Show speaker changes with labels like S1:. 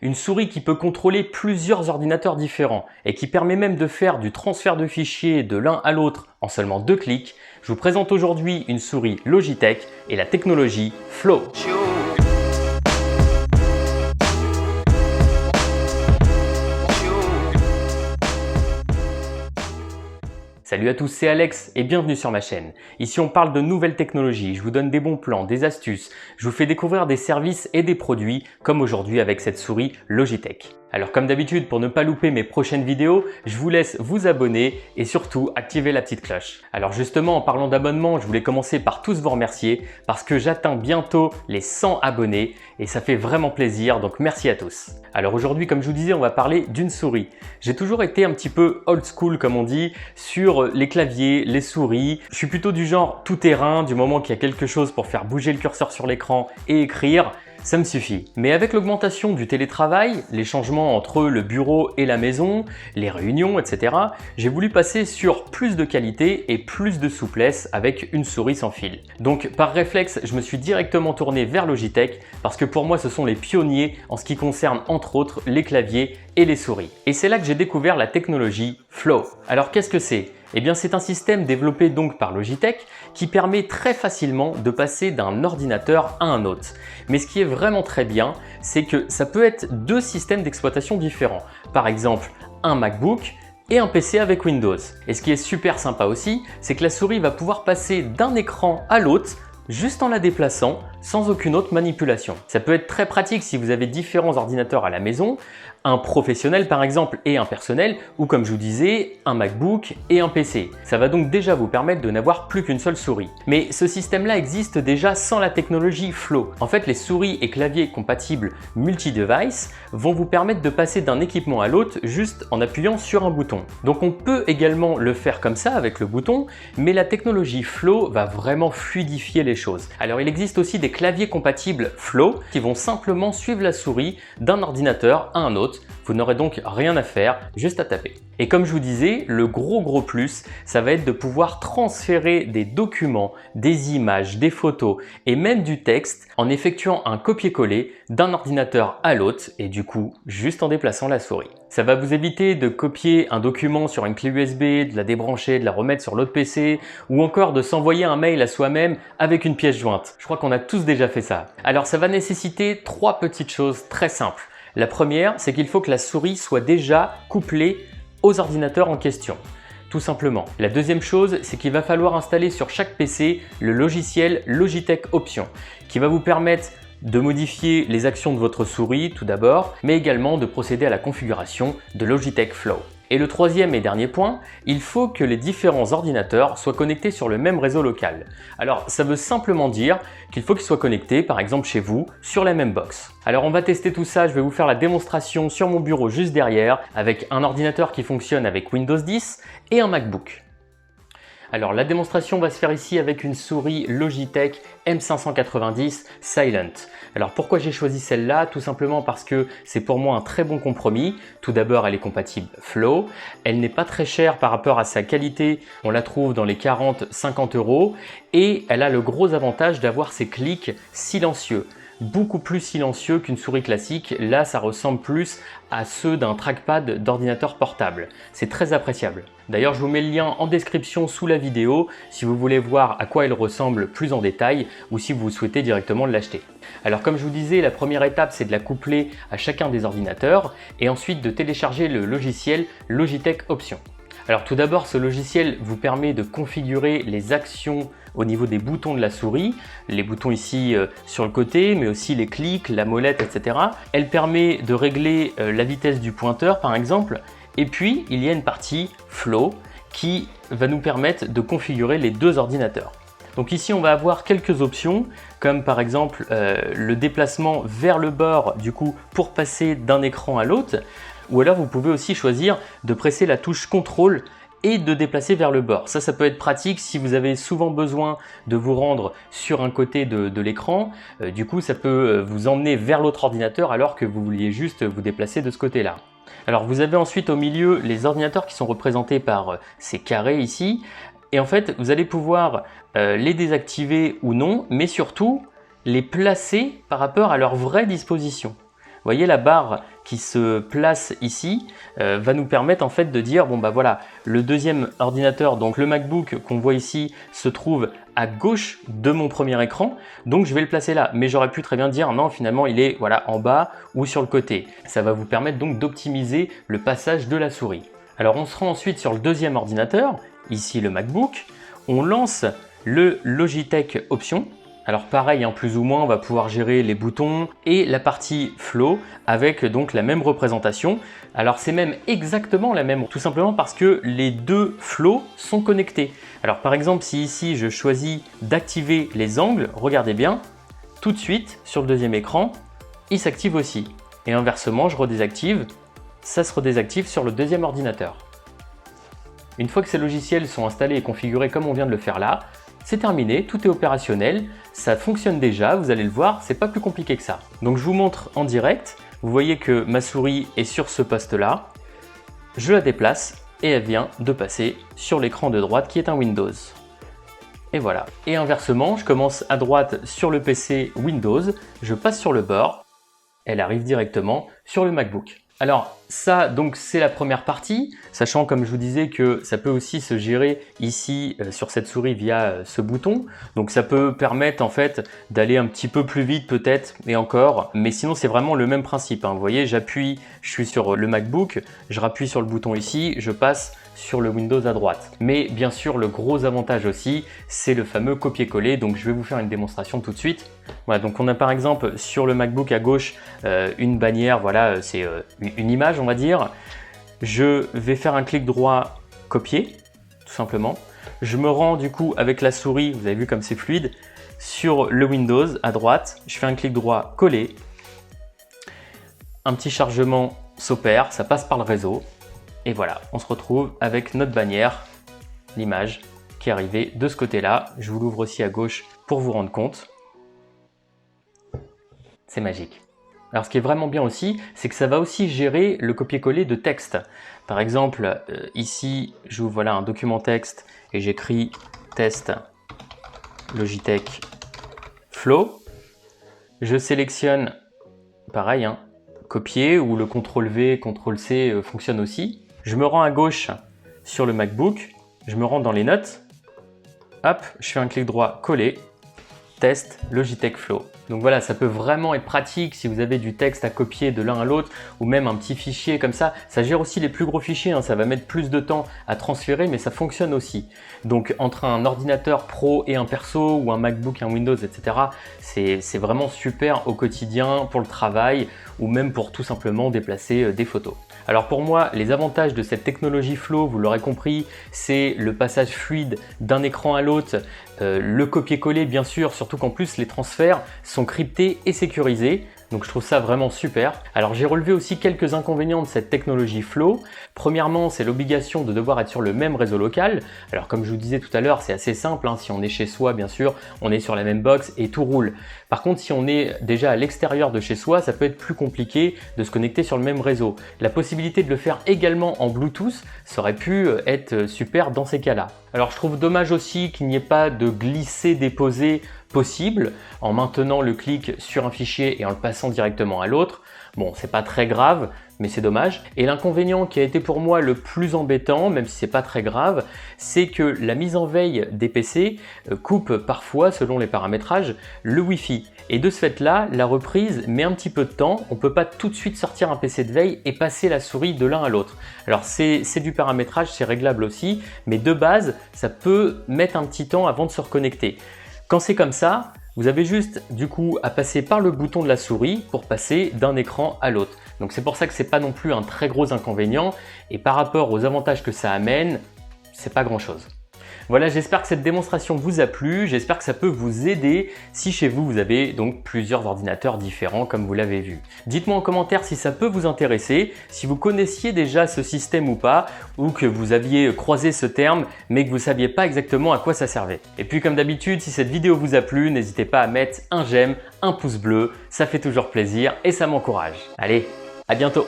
S1: Une souris qui peut contrôler plusieurs ordinateurs différents et qui permet même de faire du transfert de fichiers de l'un à l'autre en seulement 2 clics. Je vous présente aujourd'hui une souris Logitech et la technologie Flow. Salut à tous, c'est Alex et bienvenue sur ma chaîne. Ici on parle de nouvelles technologies, je vous donne des bons plans, des astuces, je vous fais découvrir des services et des produits comme aujourd'hui avec cette souris Logitech. Alors comme d'habitude, pour ne pas louper mes prochaines vidéos, je vous laisse vous abonner et surtout activer la petite cloche. Alors justement, en parlant d'abonnement, je voulais commencer par tous vous remercier parce que j'atteins bientôt les 100 abonnés et ça fait vraiment plaisir, donc merci à tous. Alors aujourd'hui, comme je vous disais, on va parler d'une souris. J'ai toujours été un petit peu old school comme on dit sur les claviers, les souris. Je suis plutôt du genre tout terrain, du moment qu'il y a quelque chose pour faire bouger le curseur sur l'écran et écrire, ça me suffit. Mais avec l'augmentation du télétravail, les changements entre le bureau et la maison, les réunions, etc., j'ai voulu passer sur plus de qualité et plus de souplesse avec une souris sans fil. Donc par réflexe, je me suis directement tourné vers Logitech parce que pour moi, ce sont les pionniers en ce qui concerne entre autres les claviers et les souris. Et c'est là que j'ai découvert la technologie Flow. Alors qu'est-ce que c'est ? Eh bien, c'est un système développé donc par Logitech qui permet très facilement de passer d'un ordinateur à un autre. Mais ce qui est vraiment très bien, c'est que ça peut être deux systèmes d'exploitation différents. Par exemple, un MacBook et un PC avec Windows. Et ce qui est super sympa aussi, c'est que la souris va pouvoir passer d'un écran à l'autre juste en la déplaçant sans aucune autre manipulation. Ça peut être très pratique si vous avez différents ordinateurs à la maison, un professionnel par exemple et un personnel, ou comme je vous disais, un MacBook et un PC. Ça va donc déjà vous permettre de n'avoir plus qu'une seule souris. Mais ce système-là existe déjà sans la technologie Flow. En fait, les souris et claviers compatibles multi-device vont vous permettre de passer d'un équipement à l'autre juste en appuyant sur un bouton. Donc on peut également le faire comme ça avec le bouton, mais la technologie Flow va vraiment fluidifier les choses. Alors il existe aussi des claviers compatibles Flow qui vont simplement suivre la souris d'un ordinateur à un autre. Vous n'aurez donc rien à faire, juste à taper. Et comme je vous disais, le gros plus, ça va être de pouvoir transférer des documents, des images, des photos et même du texte en effectuant un copier-coller d'un ordinateur à l'autre et du coup, juste en déplaçant la souris. Ça va vous éviter de copier un document sur une clé USB, de la débrancher, de la remettre sur l'autre PC ou encore de s'envoyer un mail à soi-même avec une pièce jointe. Je crois qu'on a tous déjà fait ça. Alors ça va nécessiter 3 petites choses très simples. La première, c'est qu'il faut que la souris soit déjà couplée aux ordinateurs en question, tout simplement. La deuxième chose, c'est qu'il va falloir installer sur chaque PC le logiciel Logitech Options, qui va vous permettre de modifier les actions de votre souris tout d'abord, mais également de procéder à la configuration de Logitech Flow. Et le troisième et dernier point, il faut que les différents ordinateurs soient connectés sur le même réseau local. Alors ça veut simplement dire qu'il faut qu'ils soient connectés, par exemple chez vous, sur la même box. Alors on va tester tout ça, je vais vous faire la démonstration sur mon bureau juste derrière, avec un ordinateur qui fonctionne avec Windows 10 et un MacBook. Alors la démonstration va se faire ici avec une souris Logitech M590 Silent. Alors pourquoi j'ai choisi celle-là? Tout simplement parce que c'est pour moi un très bon compromis. Tout d'abord, elle est compatible Flow, elle n'est pas très chère par rapport à sa qualité, on la trouve dans les 40-50 € et elle a le gros avantage d'avoir ses clics silencieux. Beaucoup plus silencieux qu'une souris classique. Là, ça ressemble plus à ceux d'un trackpad d'ordinateur portable. C'est très appréciable. D'ailleurs, je vous mets le lien en description sous la vidéo si vous voulez voir à quoi il ressemble plus en détail ou si vous souhaitez directement l'acheter. Alors comme je vous disais, la première étape, c'est de la coupler à chacun des ordinateurs et ensuite de télécharger le logiciel Logitech Options. Alors tout d'abord, ce logiciel vous permet de configurer les actions au niveau des boutons de la souris, les boutons ici sur le côté, mais aussi les clics, la molette, etc. Elle permet de régler la vitesse du pointeur par exemple. Et puis, il y a une partie Flow qui va nous permettre de configurer les deux ordinateurs. Donc ici, on va avoir quelques options, comme par exemple le déplacement vers le bord du coup pour passer d'un écran à l'autre. Ou alors, vous pouvez aussi choisir de presser la touche contrôle et de déplacer vers le bord. Ça peut être pratique si vous avez souvent besoin de vous rendre sur un côté de l'écran. Du coup, ça peut vous emmener vers l'autre ordinateur alors que vous vouliez juste vous déplacer de ce côté-là. Alors, vous avez ensuite au milieu les ordinateurs qui sont représentés par ces carrés ici. Et en fait, vous allez pouvoir les désactiver ou non, mais surtout les placer par rapport à leur vraie disposition. voyez la barre qui se place ici va nous permettre en fait de dire bon bah voilà, le deuxième ordinateur, donc le MacBook qu'on voit ici, se trouve à gauche de mon premier écran, donc je vais le placer là. Mais j'aurais pu très bien dire non, finalement il est voilà en bas ou sur le côté. Ça va vous permettre donc d'optimiser le passage de la souris. Alors on se rend ensuite sur le deuxième ordinateur, ici le MacBook, on lance le Logitech Options. Alors pareil, plus ou moins, on va pouvoir gérer les boutons et la partie Flow avec donc la même représentation. Alors c'est même exactement la même, tout simplement parce que les deux Flow sont connectés. Alors par exemple, si ici je choisis d'activer les angles, regardez bien, tout de suite sur le deuxième écran, il s'active aussi. Et inversement, je redésactive, ça se redésactive sur le deuxième ordinateur. Une fois que ces logiciels sont installés et configurés comme on vient de le faire là, c'est terminé, tout est opérationnel, ça fonctionne déjà, vous allez le voir, c'est pas plus compliqué que ça. Donc je vous montre en direct, vous voyez que ma souris est sur ce poste là, je la déplace et elle vient de passer sur l'écran de droite qui est un Windows. Et voilà. Et inversement, je commence à droite sur le PC Windows, je passe sur le bord, elle arrive directement sur le MacBook. Alors ça, donc c'est la première partie, sachant comme je vous disais que ça peut aussi se gérer ici sur cette souris via ce bouton. Donc ça peut permettre en fait d'aller un petit peu plus vite peut-être et encore, mais sinon c'est vraiment le même principe. Vous voyez, j'appuie, je suis sur le MacBook, je rappuie sur le bouton ici, je passe sur le Windows à droite. Mais bien sûr, le gros avantage aussi, c'est le fameux copier-coller. Donc je vais vous faire une démonstration tout de suite. Voilà, donc on a par exemple sur le MacBook à gauche une bannière, voilà, c'est une image on va dire. Je vais faire un clic droit copier, tout simplement. Je me rends du coup avec la souris, vous avez vu comme c'est fluide, sur le Windows à droite. Je fais un clic droit coller. Un petit chargement s'opère, ça passe par le réseau. Et voilà, on se retrouve avec notre bannière, l'image qui est arrivée de ce côté-là. Je vous l'ouvre aussi à gauche pour vous rendre compte. C'est magique. Alors ce qui est vraiment bien aussi, c'est que ça va aussi gérer le copier-coller de texte. Par exemple, ici, j'ouvre voilà, un document texte et j'écris test Logitech Flow. Je sélectionne, pareil, copier ou le CTRL-V, CTRL-C fonctionne aussi. Je me rends à gauche sur le MacBook, je me rends dans les notes, hop, je fais un clic droit coller, test Logitech Flow. Donc voilà, ça peut vraiment être pratique si vous avez du texte à copier de l'un à l'autre ou même un petit fichier comme ça. Ça gère aussi les plus gros fichiers, ça va mettre plus de temps à transférer, mais ça fonctionne aussi. Donc entre un ordinateur pro et un perso ou un MacBook, un Windows, etc., c'est vraiment super au quotidien pour le travail ou même pour tout simplement déplacer des photos. Alors pour moi, les avantages de cette technologie Flow, vous l'aurez compris, c'est le passage fluide d'un écran à l'autre, le copier-coller bien sûr, surtout qu'en plus les transferts sont cryptés et sécurisés. Donc je trouve ça vraiment super. Alors j'ai relevé aussi quelques inconvénients de cette technologie Flow. Premièrement, c'est l'obligation de devoir être sur le même réseau local. Alors comme je vous disais tout à l'heure, c'est assez simple. Si on est chez soi, bien sûr, on est sur la même box et tout roule. Par contre, si on est déjà à l'extérieur de chez soi, ça peut être plus compliqué de se connecter sur le même réseau. La possibilité de le faire également en Bluetooth, ça aurait pu être super dans ces cas-là. Alors je trouve dommage aussi qu'il n'y ait pas de glisser-déposer possible en maintenant le clic sur un fichier et en le passant directement à l'autre. Bon, c'est pas très grave, mais c'est dommage. Et l'inconvénient qui a été pour moi le plus embêtant, même si c'est pas très grave, c'est que la mise en veille des PC coupe parfois, selon les paramétrages, le Wi-Fi. Et de ce fait-là, la reprise met un petit peu de temps. On peut pas tout de suite sortir un PC de veille et passer la souris de l'un à l'autre. Alors c'est du paramétrage, c'est réglable aussi, mais de base, ça peut mettre un petit temps avant de se reconnecter. Quand c'est comme ça, vous avez juste du coup à passer par le bouton de la souris pour passer d'un écran à l'autre. Donc c'est pour ça que c'est pas non plus un très gros inconvénient et par rapport aux avantages que ça amène, c'est pas grand chose. Voilà, j'espère que cette démonstration vous a plu, j'espère que ça peut vous aider si chez vous, vous avez donc plusieurs ordinateurs différents comme vous l'avez vu. Dites-moi en commentaire si ça peut vous intéresser, si vous connaissiez déjà ce système ou pas, ou que vous aviez croisé ce terme mais que vous ne saviez pas exactement à quoi ça servait. Et puis comme d'habitude, si cette vidéo vous a plu, n'hésitez pas à mettre un j'aime, un pouce bleu, ça fait toujours plaisir et ça m'encourage. Allez, à bientôt!